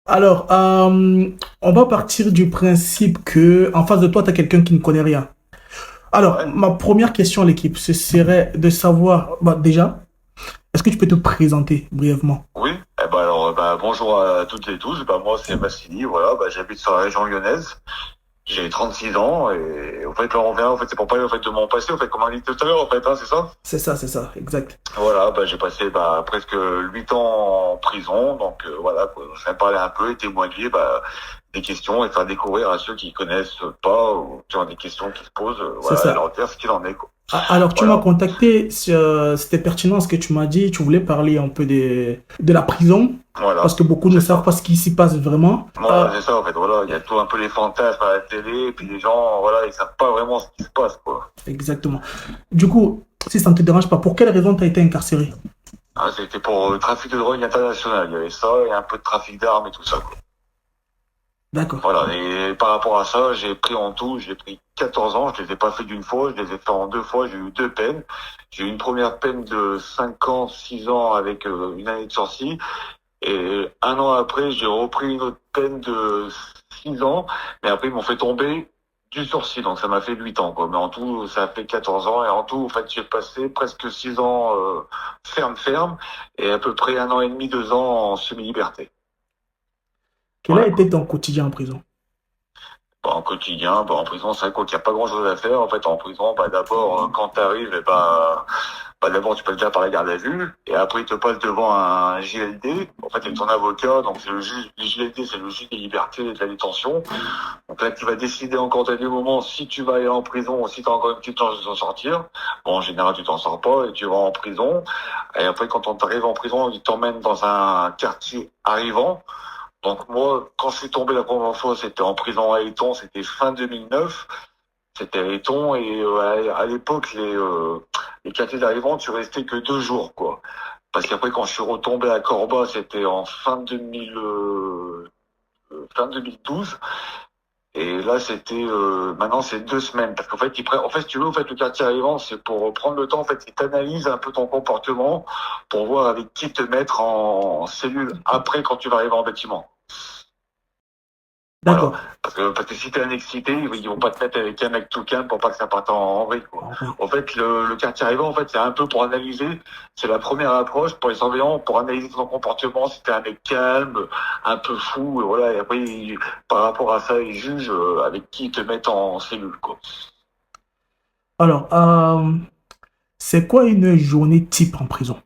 Alors, on va partir du principe que en face de toi, tu as quelqu'un qui ne connaît rien. Alors, Ouais, ma première question à l'équipe, ce serait de savoir, bah, déjà, est-ce que tu peux te présenter brièvement? oui. Bonjour à toutes et tous. Moi, c'est Vassili. Voilà, j'habite sur la région lyonnaise. J'ai 36 ans et en fait, là, on vient. En fait, c'est pour parler en fait de mon passé. En fait, comme on dit tout à l'heure, en fait, hein, c'est ça. C'est ça, exact. Voilà, j'ai passé presque 8 ans en prison. Voilà, quoi. Je vais parler un peu et témoigner des questions et faire découvrir à ceux qui connaissent pas ou qui ont des questions qui se posent. C'est Voilà, et ça. leur dire ce qu'il en est, quoi. Alors, tu m'as Voilà. contacté, c'était pertinent ce que tu m'as dit. Tu voulais parler un peu de la prison, parce Voilà, que beaucoup ne c'est savent ça. pas ce qui s'y passe vraiment. Voilà, c'est ça, en fait, voilà. Il y a tout un peu les fantasmes à la télé, et puis les gens, voilà, ils savent pas vraiment ce qui se passe, quoi. Exactement. Du coup, si ça ne te dérange pas, pour quelle raison tu as été incarcéré? Ah, c'était pour trafic de drogue international. Il y avait ça, et un peu de trafic d'armes et tout ça, quoi. D'accord. Voilà. Et par rapport à ça, j'ai pris 14 ans. Je les ai pas fait d'une fois, je les ai fait en deux fois. J'ai eu deux peines. J'ai eu une première peine de 5 ans, 6 ans avec une année de sursis. Et un an après, j'ai repris une autre peine de 6 ans, mais après, ils m'ont fait tomber du sursis, donc ça m'a fait 8 ans, quoi. Mais en tout, ça a fait 14 ans, et en tout, en fait, j'ai passé presque 6 ans ferme, et à peu près un an et demi, 2 ans en semi-liberté. Quel a Voilà, été quoi. ton quotidien en prison? En quotidien, en prison, c'est vrai qu'il n'y a pas grand-chose à faire. En fait, en prison, d'abord, quand tu arrives, d'abord, tu passes déjà par la garde à vue, et après, il te passe devant un JLD. En fait, avec ton avocat, donc c'est le juge, le JLD, c'est le juge des libertés et de la détention. Donc là, tu vas décider encore à des moments si tu vas aller en prison ou si tu as encore une petite chance de t'en sortir. Bon, en général, tu t'en sors pas et tu vas en prison. Et après, quand on t'arrive en prison, ils t'emmènent dans un quartier arrivant. Donc moi, quand je suis tombé la première fois, c'était en prison à Eton, c'était fin 2009. C'était à Eton et à l'époque, les quartiers d'arrivant, tu restais que 2 jours, quoi. Parce qu'après, quand je suis retombé à Corba, c'était en fin 2012. Et là, maintenant c'est 2 semaines. Parce qu'en fait, en fait, si tu veux, en fait, le quartier arrivant, c'est pour prendre le temps, en fait, ils t'analysent un peu ton comportement pour voir avec qui te mettre en cellule après quand tu vas arriver en bâtiment. Voilà. D'accord. Parce que si t'es un excité, ils vont pas te mettre avec un mec tout calme pour pas que ça parte en vrille, quoi. Ah oui. En fait, le quartier arrivant, en fait, c'est un peu pour analyser, c'est la première approche pour les surveillants, pour analyser ton comportement, si t'es un mec calme, un peu fou, et voilà, et après, par rapport à ça, ils jugent avec qui ils te mettent en cellule, quoi. Alors, c'est quoi une journée type en prison?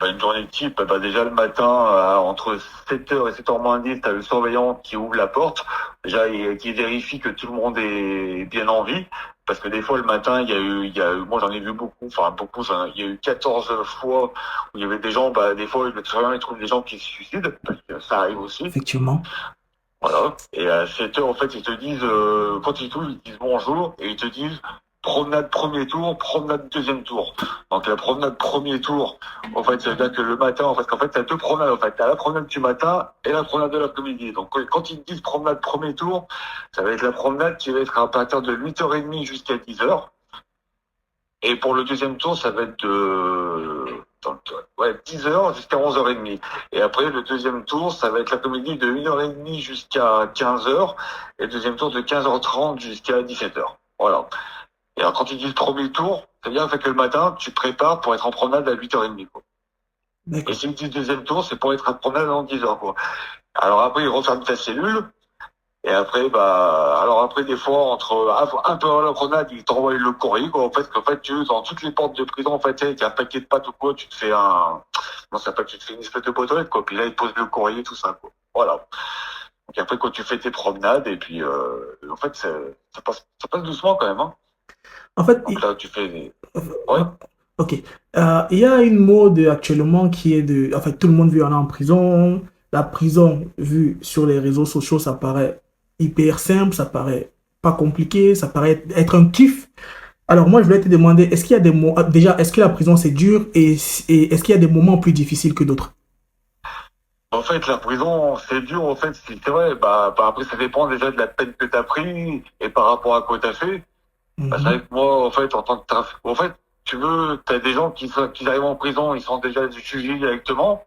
Une journée type, déjà le matin, entre 7h et 7h moins 10, t'as le surveillant qui ouvre la porte, déjà, et qui vérifie que tout le monde est bien en vie, parce que des fois, le matin, moi j'en ai vu beaucoup, enfin beaucoup, il y a eu 14 fois où il y avait des gens, des fois, le surveillant, il trouve des gens qui se suicident, parce que ça arrive aussi, Effectivement. voilà. Et à 7h, en fait, ils te disent, quand ils t'ouvrent, ils te disent bonjour, et ils te disent promenade premier tour, promenade deuxième tour. Donc la promenade premier tour, en fait, ça veut dire que le matin, parce qu'en fait, t'as deux promenades, en fait. T'as la promenade du matin et la promenade de l'après-midi. Donc quand ils te disent promenade premier tour, ça va être la promenade qui va être à partir de 8h30 jusqu'à 10h. Et pour le deuxième tour, ça va être ouais, 10h jusqu'à 11h30. Et après, le deuxième tour, ça va être l'après-midi de 1h30 jusqu'à 15h. Et le deuxième tour de 15h30 jusqu'à 17h. Voilà. Et alors, quand ils disent premier tour, c'est bien fait que le matin, tu te prépares pour être en promenade à 8h30, quoi. Et D'accord. s'ils disent deuxième tour, c'est pour être en promenade à 10h, quoi. Alors après, ils referment ta cellule. Et après, alors après, des fois, un peu avant la promenade, ils t'envoient le courrier, quoi. En fait, dans toutes les portes de prison, en fait, tu sais, avec un paquet de pâtes ou quoi, tu te fais non, ça s'appelle, tu te fais une espèce de boîte aux lettres, quoi. Puis là, ils te posent le courrier, tout ça, quoi. Voilà. Donc après, quand tu fais tes promenades, et puis, en fait, ça passe doucement quand même, hein. En fait, Donc là, tu fais, ouais. ok. Il y a une mode actuellement qui est de... En fait, tout le monde veut aller en prison. La prison, vue sur les réseaux sociaux, ça paraît hyper simple, ça paraît pas compliqué, ça paraît être un kiff. Alors moi, je voulais te demander, est-ce qu'il y a des moments... Déjà, est-ce que la prison, c'est dur et est-ce qu'il y a des moments plus difficiles que d'autres? En fait, la prison, c'est dur, en fait, c'est vrai, après, ça dépend déjà de la peine que t'as pris, et par rapport à quoi t'as fait. C'est vrai Mhm. que moi, en fait, en tant que en fait, tu veux, t'as des gens qui arrivent en prison, ils sont déjà jugés directement.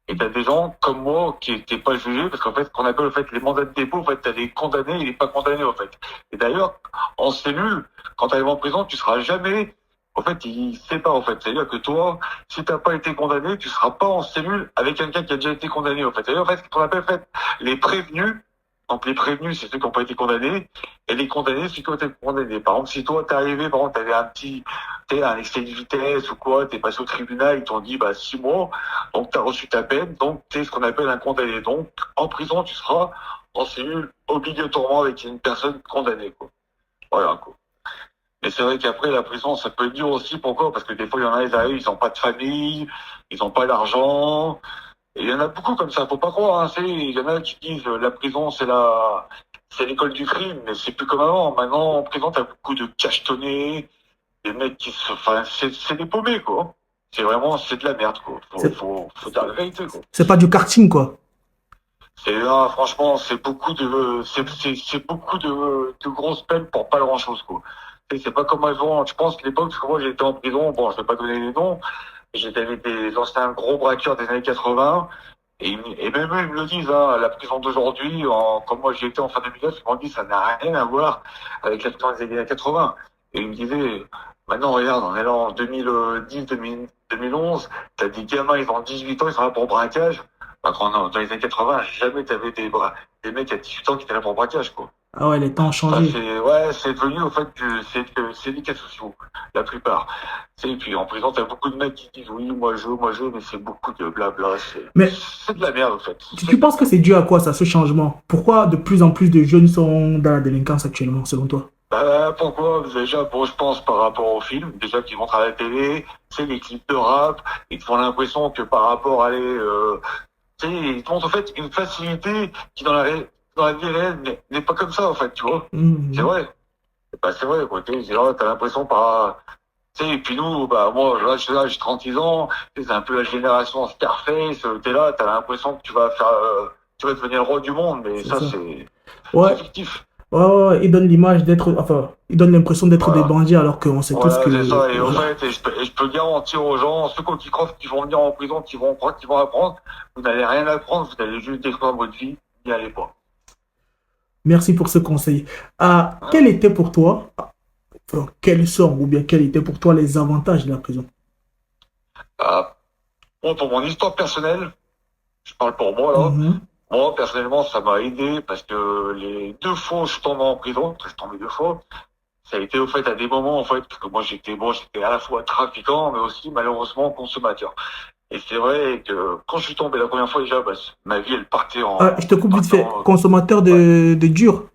Et t'as des gens comme moi qui n'étaient pas jugés parce qu'en fait, ce qu'on appelle en fait les mandats de dépôt, en fait, t'as les condamnés et les pas condamnés en fait. Et d'ailleurs, en cellule, quand tu arrives en prison, tu seras jamais. En fait, ils séparent en fait. C'est-à-dire que toi, si t'as pas été condamné, tu seras pas en cellule avec quelqu'un qui a déjà été condamné en fait. C'est-à-dire en fait, ce qu'on appelle en fait les prévenus. Donc les prévenus, c'est ceux qui n'ont pas été condamnés, et les condamnés, c'est ceux qui ont été condamnés. Par exemple, si toi t'es arrivé, par exemple, t'avais un petit, t'es un excès de vitesse ou quoi, t'es passé au tribunal, ils t'ont dit bah 6 mois. Donc, tu as reçu ta peine, donc tu es ce qu'on appelle un condamné. Donc, en prison, tu seras en cellule obligatoirement avec une personne condamnée, quoi. Voilà, quoi. Mais c'est vrai qu'après, la prison, ça peut être dur aussi. Pourquoi? Parce que des fois, il y en a, ils arrivent, ils n'ont pas de famille, ils n'ont pas d'argent. Et il y en a beaucoup comme ça, faut pas croire, hein. Il y en a qui disent, la prison, c'est l'école du crime, mais c'est plus comme avant. Maintenant, en prison, t'as beaucoup de cachetonnés, des mecs enfin, c'est des paumés, quoi. C'est vraiment, c'est de la merde, quoi. C'est Faut dire la vérité, quoi. c'est pas du karting, quoi. C'est là, franchement, c'est beaucoup de grosses peines pour pas grand chose, quoi. C'est pas comme avant. Je pense que l'époque, parce que moi j'étais en prison, bon, je vais pas donner les noms, j'étais avec des anciens gros braqueurs des années 80, et même eux, ils me le disent, hein, la prison d'aujourd'hui, comme moi j'y étais en fin 2009, ils m'ont dit, ça n'a rien à voir avec la prison des années 80. Et ils me disaient, maintenant, regarde, on est là en 2010, 2011, t'as des gamins, ils ont 18 ans, ils sont là pour braquage. Bah, dans les années 80, jamais t'avais des mecs à 18 ans qui étaient là pour braquage, quoi. Ah ouais, les temps ont Enfin, changé. c'est devenu au fait que c'est des cas sociaux, la plupart. Et puis en prison, t'as beaucoup de mecs qui disent oui, moi je, mais c'est beaucoup de blabla, Mais c'est de la merde, en fait. C'est tu de la penses que merde. c'est dû à quoi, ça, ce changement? Pourquoi de plus en plus de jeunes sont dans la délinquance actuellement, selon toi? Bah, pourquoi? Déjà, bon, je pense par rapport aux films, déjà qui montrent à la télé, c'est les clips de rap, ils te font l'impression que par rapport à tu sais, ils te montrent en fait une facilité qui dans la vie réelle n'est pas comme ça, en fait, tu vois. C'est Mhm. vrai. Bah, c'est vrai, quoi. Tu sais, t'as l'impression par, tu sais, et puis nous, bah, moi, là, j'ai 36 ans, tu sais, c'est un peu la génération Scarface, t'es là, t'as l'impression que tu vas devenir le roi du monde, mais C'est ça, ça. c'est Ouais, fictif. ouais, ouais, ouais, ils donnent l'image d'être, enfin, ils donnent l'impression d'être des Voilà. bandits alors qu'on sait tous Voilà, c'est que, ça. Et au voilà. fait, et je peux garantir aux gens, ceux qui croient qu'ils vont venir en prison, qui vont apprendre, vous n'allez rien apprendre, vous allez juste détruire votre vie, n'y allez pas. Merci pour ce conseil. Ah, Hein. quel était pour toi, enfin, quels sont, ou bien quels étaient pour toi les avantages de la prison? Ah, bon, pour mon histoire personnelle, je parle pour moi, là. Mhm. Moi, personnellement, ça m'a aidé parce que les 2 fois où je suis tombé en prison, parce que je suis tombé 2 fois, ça a été au fait à des moments, en fait, parce que moi j'étais à la fois trafiquant, mais aussi malheureusement consommateur. Et c'est vrai que quand je suis tombé la première fois déjà, bah, ma vie elle Ah, je te coupe vite partait fait. en, Consommateur ouais, de dur.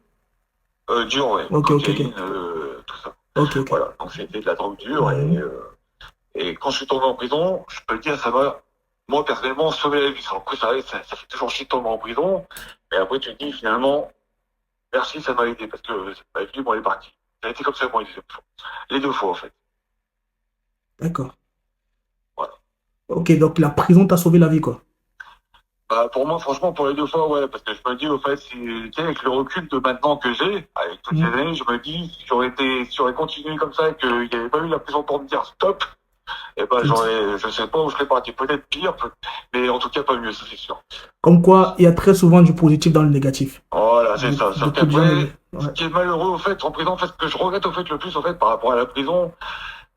dur, ouais, Ok, ok, ok. cocaïne, tout ça. Ok, ok. Voilà, donc c'était de la drogue dure Mhm. et quand je suis tombé en prison, je peux le dire, ça m'a, moi personnellement, sauvé la vie. Alors, après, ça fait toujours chier de tomber en prison, mais après tu te dis finalement, merci, ça m'a aidé parce que ma vie, moi, elle est partie. Ça a été comme ça, moi, les 2 fois, en fait. D'accord. Voilà. Ok, donc la prison t'a sauvé la vie, quoi. Bah, pour moi, franchement, pour les 2 fois, ouais, parce que je me dis, au fait, tu sais, avec le recul de maintenant que j'ai, avec toutes ces Mhm. années, je me dis, si j'aurais continué comme ça et qu'il n'y avait pas eu la prison pour me dire stop, eh ben, je sais pas où je serais parti. Peut-être pire, mais en tout cas, pas mieux, ça, c'est sûr. Comme quoi, il y a très souvent du positif dans le négatif. Voilà, c'est ça. Sauf Beaucoup de gens qu'après, ce ouais. qui est malheureux, au fait, en prison, en fait, ce que je regrette, au fait, le plus, au fait, par rapport à la prison,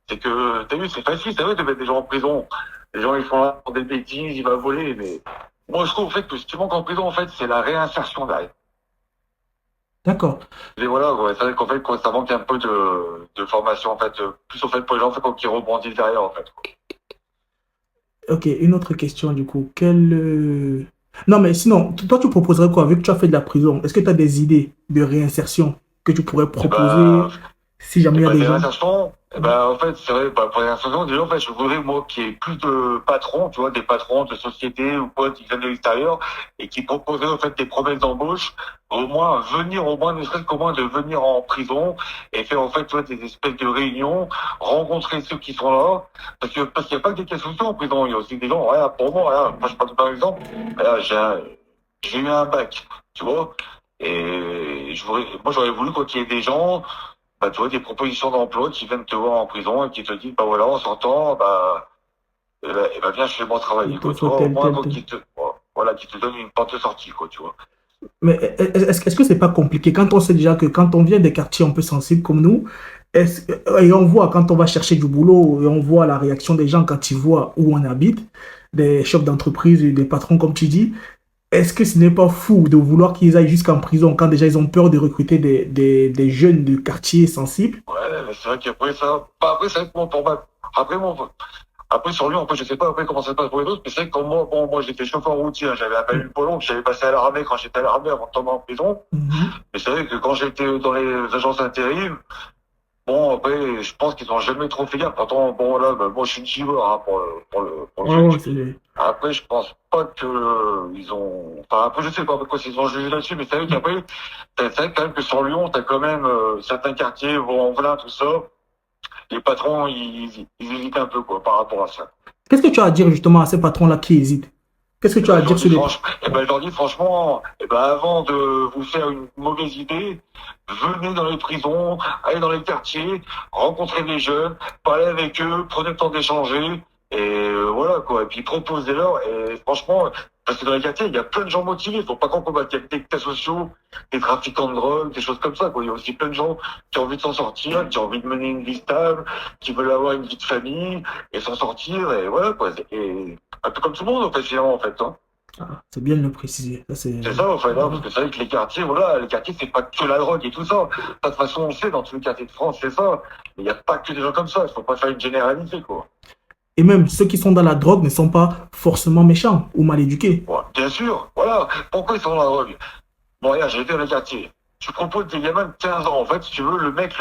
c'est que, t'as vu, c'est facile, c'est vrai de mettre des gens en prison. Les gens, ils font là pour des bêtises, ils vont voler, mais moi, je trouve, en fait, que ce qui manque en prison, en fait, c'est la réinsertion derrière. D'accord. Et voilà, ouais, c'est vrai qu'en fait, quoi, ça manque un peu de formation, en fait, plus, en fait, pour les gens, en fait, qui rebondissent derrière, en fait. Ok, une autre question, du coup. Non, mais sinon, toi, tu proposerais quoi? Vu que tu as fait de la prison, est-ce que tu as des idées de réinsertion que tu pourrais Et bah, proposer si jamais il y a des des gens? réinsertions, en fait, c'est vrai, pour les réinsertions, déjà, en fait, je voudrais, moi, qu'il y ait plus de patrons, tu vois, des patrons de sociétés ou quoi, qui viennent de l'extérieur et qui proposeraient, en fait, des promesses d'embauche, au moins, ne serait-ce qu'au moins de venir en prison et faire, en fait, tu vois, des espèces de réunions, rencontrer ceux qui sont là, parce qu'il n'y a pas que des cas sociaux en prison, il y a aussi des gens, regarde, pour moi, regarde, moi, je parle par exemple, regarde, j'ai eu un bac, tu vois, et moi, j'aurais voulu quand il y ait des gens, bah, tu vois, des propositions d'emploi qui viennent te voir en prison et qui te disent, bah voilà, on s'entend, bah, viens chez moi Il travailler, te quoi. Tu faut vois, au tel, moins, tel, quoi, tel. voilà, qui te donne une porte de sortie, quoi, tu vois. Mais est-ce que c'est pas compliqué quand on sait déjà que quand on vient des quartiers un peu sensibles comme nous, et on voit quand on va chercher du boulot et on voit la réaction des gens quand ils voient où on habite, des chefs d'entreprise et des patrons comme tu dis, est-ce que ce n'est pas fou de vouloir qu'ils aillent jusqu'en prison quand déjà ils ont peur de recruter des jeunes de quartiers sensibles? Ouais, mais c'est vrai qu'après ça, bah, après, c'est vrai que moi, pour moi, après, moi, après, sur Lyon, après, je sais pas après comment ça se passe pour les autres, mais c'est vrai que comme moi, bon, moi, j'étais chauffeur routier, hein, j'avais un permis polo, donc j'avais passé à l'armée quand j'étais à l'armée avant de tomber en prison. Mhm. Mais c'est vrai que quand j'étais dans les agences intérim, bon, après, je pense qu'ils ont jamais trop fait gaffe. Pourtant, bon, là, bah, moi, je suis une chiveur, hein, pour le Ouais, ouais, truc. c'est... Après, je pense pas que ils ont, enfin, après, je sais pas pourquoi ils ont jugé là-dessus, mais c'est vrai qu'après, c'est vrai quand même que sur Lyon, t'as quand même, certains quartiers, Vaux-en-Velin, tout ça, les patrons, ils hésitent un peu, quoi, par rapport à ça. Qu'est-ce que tu as à dire justement à ces patrons-là qui hésitent? Qu'est-ce que Eh tu as ben, à je leur dire dis sur les... franchement, je leur dis franchement, avant de vous faire une mauvaise idée, venez dans les prisons, allez dans les quartiers, rencontrez les jeunes, parlez avec eux, prenez le temps d'échanger, et voilà, quoi. Et puis proposez-leur, et franchement, parce que dans les quartiers, il y a plein de gens motivés, faut pas qu'on combatte. Il y a des cas sociaux, des trafiquants de drogue, des choses comme ça, quoi. Il y a aussi plein de gens qui ont envie de s'en sortir, qui ont envie de mener une vie stable, qui veulent avoir une vie de famille, et s'en sortir, et voilà, quoi. Et un peu comme tout le monde, en fait, finalement, en fait, hein. Ah, c'est bien de le préciser. Ça, c'est... C'est ça, en fait, hein, parce que c'est vrai que les quartiers, voilà, les quartiers, c'est pas que la drogue et tout ça. De toute façon, on le sait, dans tous les quartiers de France, c'est ça. Mais il n'y a pas que des gens comme ça. Il faut pas faire une généralité, quoi. Et même ceux qui sont dans la drogue ne sont pas forcément méchants ou mal éduqués. Ouais, bien sûr, voilà. Pourquoi ils sont dans la drogue? Bon, regarde, j'ai été dans les quartiers. Tu proposes des gamins de 15 ans. En fait, si tu veux, le mec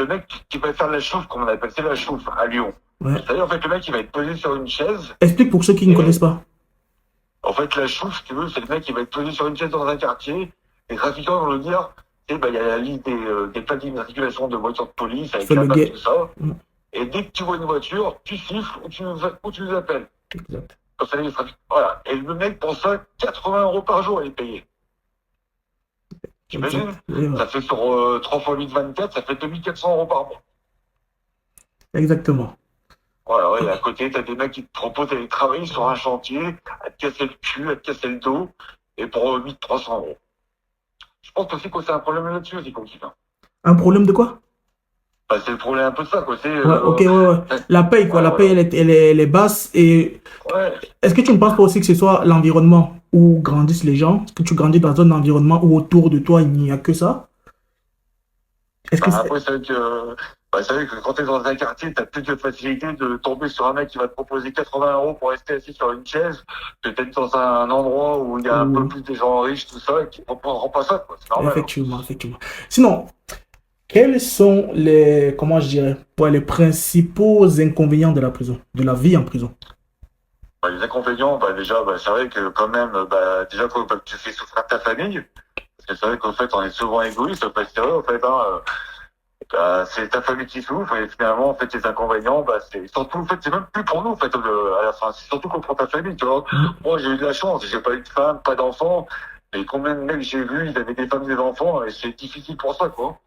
qui va faire la chouffe, comme on appelle, c'est la chouffe, à Lyon. Ouais. C'est-à-dire, en fait, le mec, il va être posé sur une chaise. Explique pour ceux qui ne connaissent Et, pas. en fait, la chouffe, si tu veux, c'est le mec qui va être posé sur une chaise dans un quartier. Les trafiquants vont le dire, tu sais, bah, il y a la liste des plaques d'immatriculation de voitures de police avec Fais la le BAC, tout guet. ça. Mm, Et dès que tu vois une voiture, tu siffles ou tu les appelles. exact. Comme ça, les trafics. Voilà. Et le mec, pour ça, 80 € par jour, il est payé. Exact. T'imagines? Et voilà. Ça fait sur 3 fois 8, 24, ça fait 2400 € par mois. Exactement. Voilà, ouais, et à côté, t'as des mecs qui te proposent d'aller travailler sur un chantier, à te casser le cul, à te casser le dos, et pour 1300 €. Je pense aussi que c'est un problème là-dessus aussi, qu'on kiffe, hein. Un problème de quoi? Bah, c'est le problème un peu de ça, quoi. C'est, Ouais, ok, ouais, ouais. La paye, quoi. ouais, La paye, voilà. elle est basse. Et Ouais. est-ce que tu ne penses pas aussi que ce soit l'environnement où grandissent les gens? Est-ce que tu grandis dans un environnement où autour de toi, il n'y a que ça? Est-ce que Bah, c'est... après, c'est vrai que quand t'es dans un quartier, t'as plus de facilité de tomber sur un mec qui va te proposer 80 € pour rester assis sur une chaise, que d'être dans un endroit où il y a un peu ou- plus des gens riches, tout ça, et qui ne proposeront pas ça, quoi. C'est normal, hein. Effectivement, effectivement. Sinon, quels sont les, comment je dirais, ouais, les principaux inconvénients de la prison, de la vie en prison? Bah, les inconvénients, bah, déjà, bah, c'est vrai que quand même, déjà, bah, tu fais souffrir ta famille, parce que c'est vrai qu'en fait, on est souvent égoïste, en fait, c'est vrai, en fait, hein, c'est ta famille qui souffre, et finalement, en fait, les inconvénients, bah, c'est surtout, en fait, c'est même plus pour nous, en fait, à la fin, c'est surtout pour ta famille, tu vois. Mm. Moi, j'ai eu de la chance, j'ai pas eu de femme, pas d'enfants, mais combien de mecs j'ai vu, ils avaient des femmes, des enfants, et c'est difficile pour ça, quoi.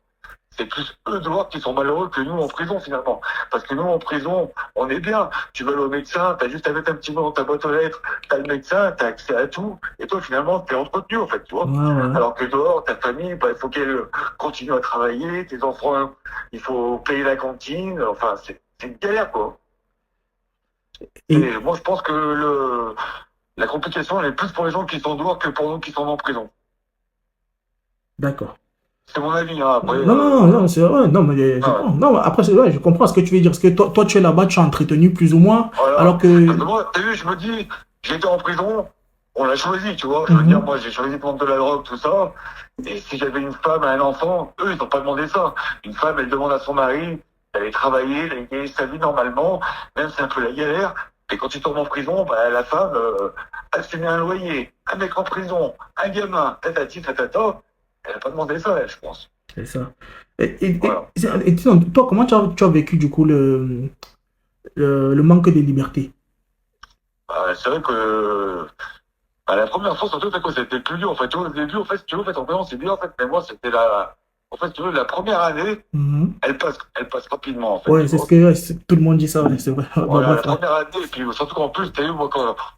C'est plus eux dehors qui sont malheureux que nous en prison finalement. Parce que nous en prison, on est bien. Tu vas aller au médecin, t'as juste à mettre un petit mot dans ta boîte aux lettres, t'as le médecin, t'as accès à tout, et toi finalement t'es entretenu en fait, tu vois. Ouais, ouais. Alors que dehors, ta famille, bah, il faut qu'elle continue à travailler, tes enfants, il faut payer la cantine, enfin c'est une galère quoi. Et, Et moi je pense que la complication elle est plus pour les gens qui sont dehors que pour nous qui sont en prison. d'accord. C'est mon avis, hein. Après, Non, non, non, non, c'est vrai. Non, mais je ouais. comprends. Non, après, c'est vrai, je comprends ce que tu veux dire. Parce que toi, tu es là-bas, tu es entretenu plus ou moins, alors Voilà. Parce que... que moi, t'as vu, je me dis, j'étais en prison, on l'a choisi, tu vois. Je veux dire, Mhm. moi, j'ai choisi de prendre de la drogue, tout ça. Et si j'avais une femme et un enfant, eux, ils n'ont pas demandé ça. Une femme, elle demande à son mari d'aller travailler, d'aller gagner sa vie normalement, même si c'est un peu la galère. Et quand tu tombes en prison, bah, la femme, elle se met un loyer, un mec en prison, un gamin, tatati, tatata. Elle n'a pas demandé ça, elle, je pense. C'est ça. Et, Voilà. sinon, toi, comment tu as vécu, du coup, le manque de liberté? Bah, c'est vrai que bah, la première fois, surtout, c'est quoi, c'était plus dur. En fait, au début, en fait, si tu veux, en fait, en prison, c'est bien, en fait, mais moi, c'était là. En fait, tu veux, la première année, Mhm. elle passe rapidement, en fait, Ouais, tu c'est ce vois. que ouais, tout le monde dit ça, ouais, c'est vrai. Bah, Voilà, bref, la ouais. première année, et puis surtout qu'en plus, t'as vu, moi,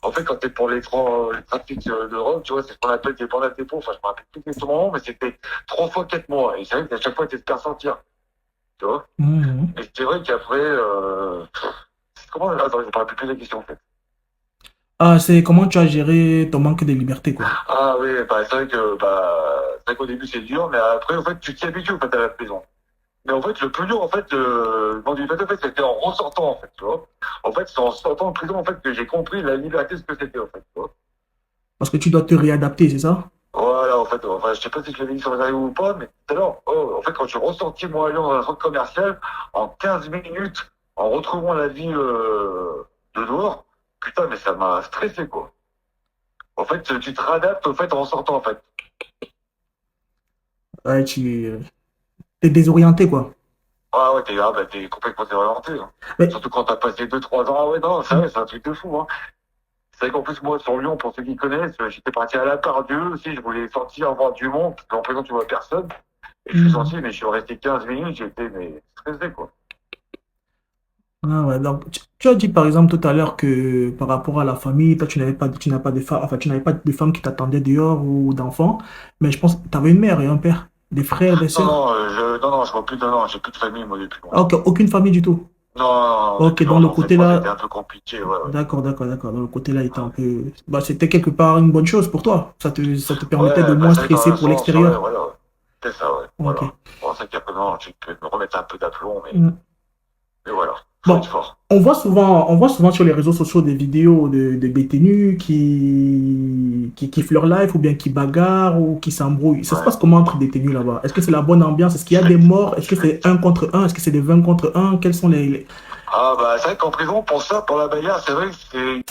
en fait, quand t'es pour les trafics de drogue, tu vois, c'est ce qu'on appelle des bandats dépôt, enfin, je me rappelle plus exactement, mais c'était 3 fois 4 mois, et c'est vrai qu'à chaque fois, t'es de faire sortir, tu vois. Mhm. Et c'est vrai qu'après, comment, attends, je me rappelle plus la question, en fait. Ah, c'est comment tu as géré ton manque de liberté, quoi. Ah oui, bah, c'est vrai qu'au début, c'est dur, mais après, en fait, tu t'y habitues, en fait, à la prison. Mais en fait, le plus dur, en fait, dans du fait, en fait, c'était en ressortant, en fait, tu vois. En fait, c'est en sortant de prison, en fait, que j'ai compris la liberté, ce que c'était, en fait, tu vois. Parce que tu dois te réadapter, c'est ça? Voilà, en fait, enfin, je sais pas si je l'avais dit sur les arrivées ou pas, mais tout à l'heure, oh, en fait, quand je suis ressorti, moi, à Lyon, dans un centre commercial, en 15 minutes, en retrouvant la vie de dehors, putain, mais ça m'a stressé, quoi. En fait, tu te réadaptes, au fait, en sortant, en fait. Ouais, t'es désorienté, quoi. Ah ouais, t'es complètement désorienté, hein. Mais, Surtout quand t'as passé 2 3 ans. Ah ouais, non, c'est vrai, c'est un truc de fou, hein. C'est vrai qu'en plus, moi, sur Lyon, pour ceux qui connaissent, j'étais parti à la part Dieu aussi, je voulais sortir, voir du monde, parce qu'en prison, tu vois personne. Et je suis mhm. sorti, mais je suis resté 15 minutes, j'étais, mais, stressé, quoi. Ah ouais, donc, tu as dit par exemple tout à l'heure que par rapport à la famille, toi tu n'as pas de femme, enfin tu n'avais pas de femme qui t'attendait dehors ou d'enfants, mais je pense que tu avais une mère et un père, des frères, des sœurs. Non, je vois plus de, non, j'ai plus de famille, moi, depuis Ah, ok, longtemps. aucune famille du tout. Non, non, non, Ok, depuis dans le longtemps. C'est côté pour ça que c'était là, un peu compliqué, ouais, ouais. d'accord. Dans le côté là, il était un peu, bah, c'était quelque part une bonne chose pour toi. Ça te permettait de Ouais, bah, moins c'est vrai, dans stresser un pour sens, ouais, l'extérieur. voilà, ouais. C'est ça, ouais, Ok. voilà. Bon, c'est qu'après, non, tu peux me remettre un peu d'aplomb, Mm. mais voilà, faut être Bon, fort. on voit souvent sur les réseaux sociaux des vidéos de détenus qui kiffent leur life ou bien qui bagarrent ou qui s'embrouillent. Ça se Ouais. passe comment entre détenus là-bas? Est-ce que c'est la bonne ambiance? Est-ce qu'il y a Je vais, des morts? Est-ce que je vais c'est un contre un? Est-ce que c'est des 20 contre un? Quels sont les... Ah bah c'est vrai qu'en prison pour ça, pour la bagarre, c'est vrai que c'est